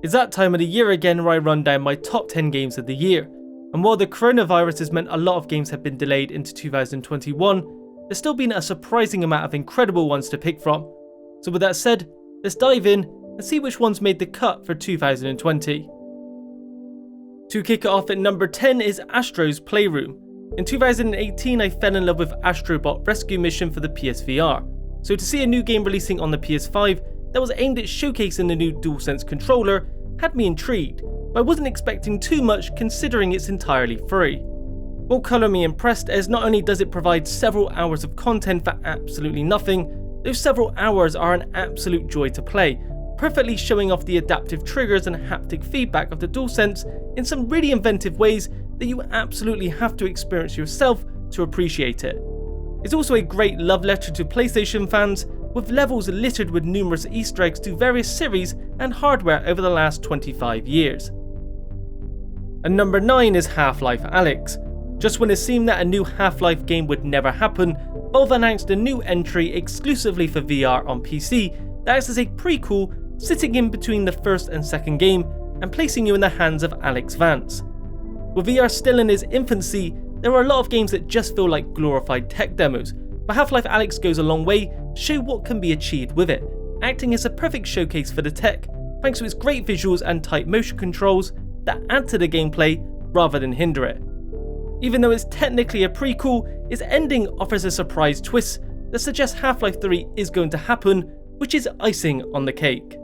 It's that time of the year again where I run down my top 10 games of the year, and while the coronavirus has meant a lot of games have been delayed into 2021, there's still been a surprising amount of incredible ones to pick from. So with that said, let's dive in and see which ones made the cut for 2020. To kick it off at number 10 is Astro's Playroom. In 2018 I fell in love with Astrobot Rescue Mission for the PSVR, so to see a new game releasing on the PS5 that was aimed at showcasing the new DualSense controller had me intrigued, but I wasn't expecting too much considering it's entirely free. What colour me impressed as not only does it provide several hours of content for absolutely nothing, those several hours are an absolute joy to play, perfectly showing off the adaptive triggers and haptic feedback of the DualSense in some really inventive ways that you absolutely have to experience yourself to appreciate it. It's also a great love letter to PlayStation fans, with levels littered with numerous Easter eggs to various series and hardware over the last 25 years. And number 9 is Half-Life Alyx. Just when it seemed that a new Half-Life game would never happen, Valve announced a new entry exclusively for VR on PC that acts as a prequel, sitting in between the first and second game and placing you in the hands of Alex Vance. With VR still in its infancy, there are a lot of games that just feel like glorified tech demos, but Half-Life Alyx goes a long way to show what can be achieved with it, acting as a perfect showcase for the tech, thanks to its great visuals and tight motion controls that add to the gameplay rather than hinder it. Even though it's technically a prequel, its ending offers a surprise twist that suggests Half-Life 3 is going to happen, which is icing on the cake.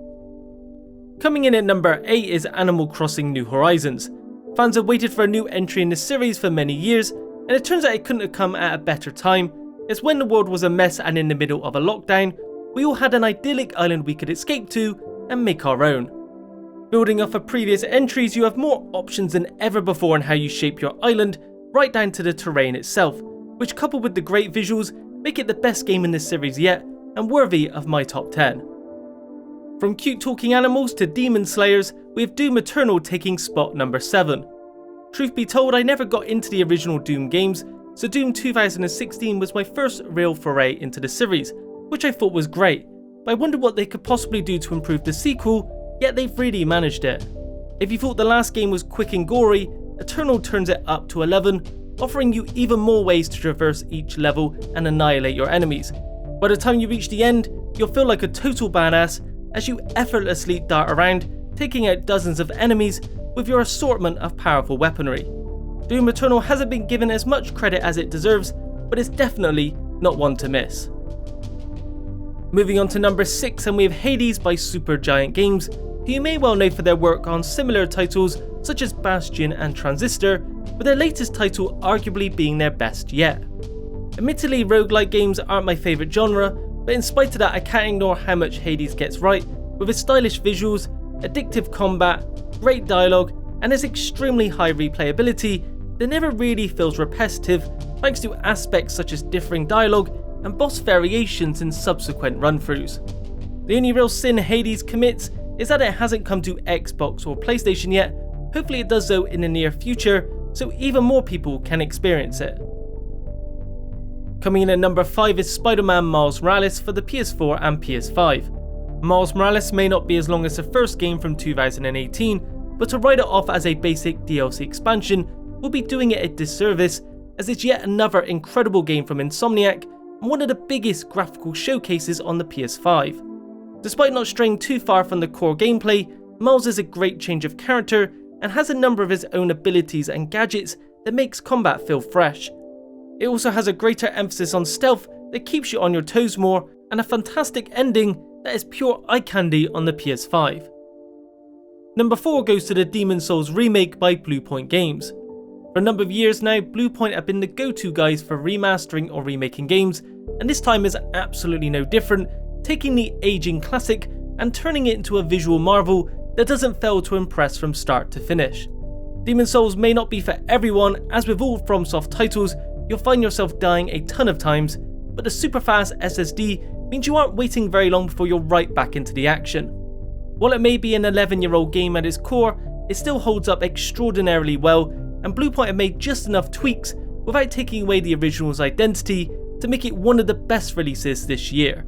Coming in at number 8 is Animal Crossing New Horizons. Fans have waited for a new entry in the series for many years, and it turns out it couldn't have come at a better time, as when the world was a mess and in the middle of a lockdown, we all had an idyllic island we could escape to and make our own. Building off of previous entries, you have more options than ever before in how you shape your island, right down to the terrain itself, which coupled with the great visuals make it the best game in this series yet and worthy of my top 10. From cute talking animals to demon slayers, we have Doom Eternal taking spot number 7. Truth be told, I never got into the original Doom games, so Doom 2016 was my first real foray into the series, which I thought was great, but I wondered what they could possibly do to improve the sequel, yet they've really managed it. If you thought the last game was quick and gory, Eternal turns it up to 11, offering you even more ways to traverse each level and annihilate your enemies. By the time you reach the end, you'll feel like a total badass as you effortlessly dart around, taking out dozens of enemies with your assortment of powerful weaponry. Doom Eternal hasn't been given as much credit as it deserves, but it's definitely not one to miss. Moving on to number 6, and we have Hades by Supergiant Games, who you may well know for their work on similar titles such as Bastion and Transistor, with their latest title arguably being their best yet. Admittedly, roguelike games aren't my favourite genre, but in spite of that I can't ignore how much Hades gets right, with its stylish visuals, addictive combat, great dialogue, and its extremely high replayability that never really feels repetitive thanks to aspects such as differing dialogue and boss variations in subsequent run-throughs. The only real sin Hades commits is that it hasn't come to Xbox or PlayStation yet. Hopefully it does so in the near future, so even more people can experience it. Coming in at number 5 is Spider-Man Miles Morales for the PS4 and PS5. Miles Morales may not be as long as the first game from 2018, but to write it off as a basic DLC expansion will be doing it a disservice, as it's yet another incredible game from Insomniac and one of the biggest graphical showcases on the PS5. Despite not straying too far from the core gameplay, Miles is a great change of character and has a number of his own abilities and gadgets that makes combat feel fresh. It also has a greater emphasis on stealth that keeps you on your toes more, and a fantastic ending that is pure eye candy on the PS5. Number 4 goes to the Demon's Souls remake by Bluepoint Games. For a number of years now, Bluepoint have been the go-to guys for remastering or remaking games, and this time is absolutely no different, taking the aging classic and turning it into a visual marvel that doesn't fail to impress from start to finish. Demon's Souls may not be for everyone, as with all FromSoft titles, you'll find yourself dying a ton of times, but the super fast SSD means you aren't waiting very long before you're right back into the action. While it may be an 11-year-old game at its core, it still holds up extraordinarily well, and Bluepoint have made just enough tweaks without taking away the original's identity to make it one of the best releases this year.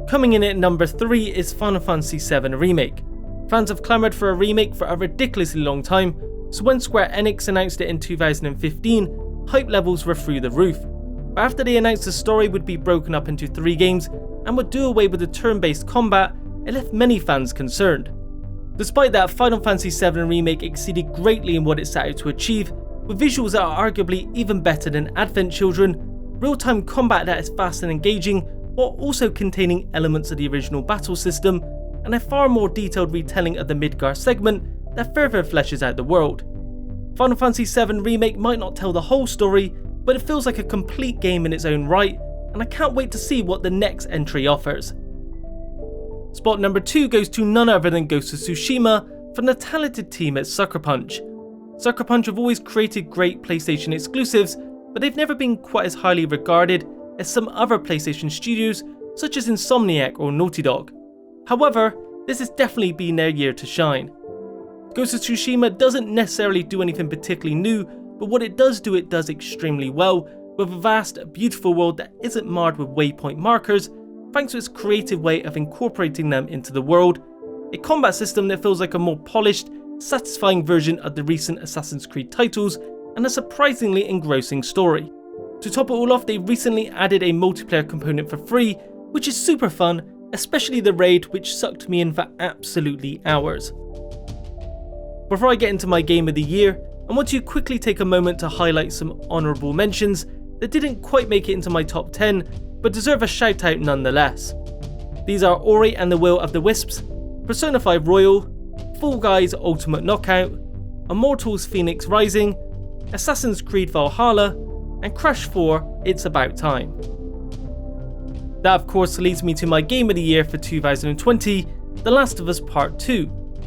Coming in at number 3 is Final Fantasy VII Remake. Fans have clamoured for a remake for a ridiculously long time, so when Square Enix announced it in 2015, hype levels were through the roof. But after they announced the story would be broken up into 3 games and would do away with the turn-based combat, it left many fans concerned. Despite that, Final Fantasy VII Remake exceeded greatly in what it set out to achieve, with visuals that are arguably even better than Advent Children, real-time combat that is fast and engaging, while also containing elements of the original battle system, and a far more detailed retelling of the Midgar segment that further fleshes out the world. Final Fantasy VII Remake might not tell the whole story, but it feels like a complete game in its own right, and I can't wait to see what the next entry offers. Spot number 2 goes to none other than Ghost of Tsushima from the talented team at Sucker Punch. Sucker Punch have always created great PlayStation exclusives, but they've never been quite as highly regarded as some other PlayStation studios such as Insomniac or Naughty Dog. However, this has definitely been their year to shine. Ghost of Tsushima doesn't necessarily do anything particularly new, but what it does extremely well, with a vast, beautiful world that isn't marred with waypoint markers, thanks to its creative way of incorporating them into the world, a combat system that feels like a more polished, satisfying version of the recent Assassin's Creed titles, and a surprisingly engrossing story. To top it all off, they recently added a multiplayer component for free, which is super fun, especially the raid, which sucked me in for absolutely hours. Before I get into my game of the year, I want to quickly take a moment to highlight some honourable mentions that didn't quite make it into my top 10, but deserve a shout out nonetheless. These are Ori and the Will of the Wisps, Persona 5 Royal, Fall Guys Ultimate Knockout, Immortals Phoenix Rising, Assassin's Creed Valhalla, and Crash 4 It's About Time. That of course leads me to my game of the year for 2020, The Last of Us Part 2,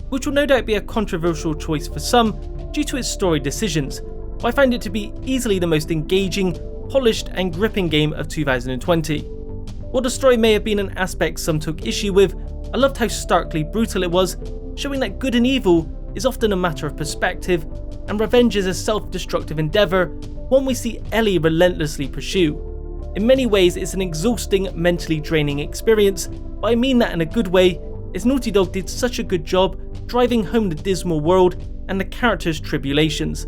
which will no doubt be a controversial choice for some due to its story decisions, but I found it to be easily the most engaging, polished and gripping game of 2020. While the story may have been an aspect some took issue with, I loved how starkly brutal it was, showing that good and evil is often a matter of perspective, and revenge is a self-destructive endeavour, one we see Ellie relentlessly pursue. In many ways it's an exhausting, mentally draining experience, but I mean that in a good way, as Naughty Dog did such a good job driving home the dismal world and the characters' tribulations.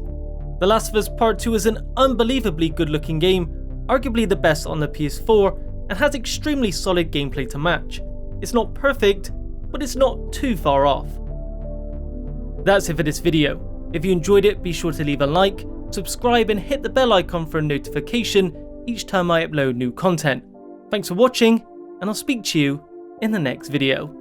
The Last of Us Part 2 is an unbelievably good looking game, arguably the best on the PS4, and has extremely solid gameplay to match. It's not perfect, but it's not too far off. That's it for this video. If you enjoyed it, be sure to leave a like, subscribe and hit the bell icon for a notification each time I upload new content. Thanks for watching, and I'll speak to you in the next video.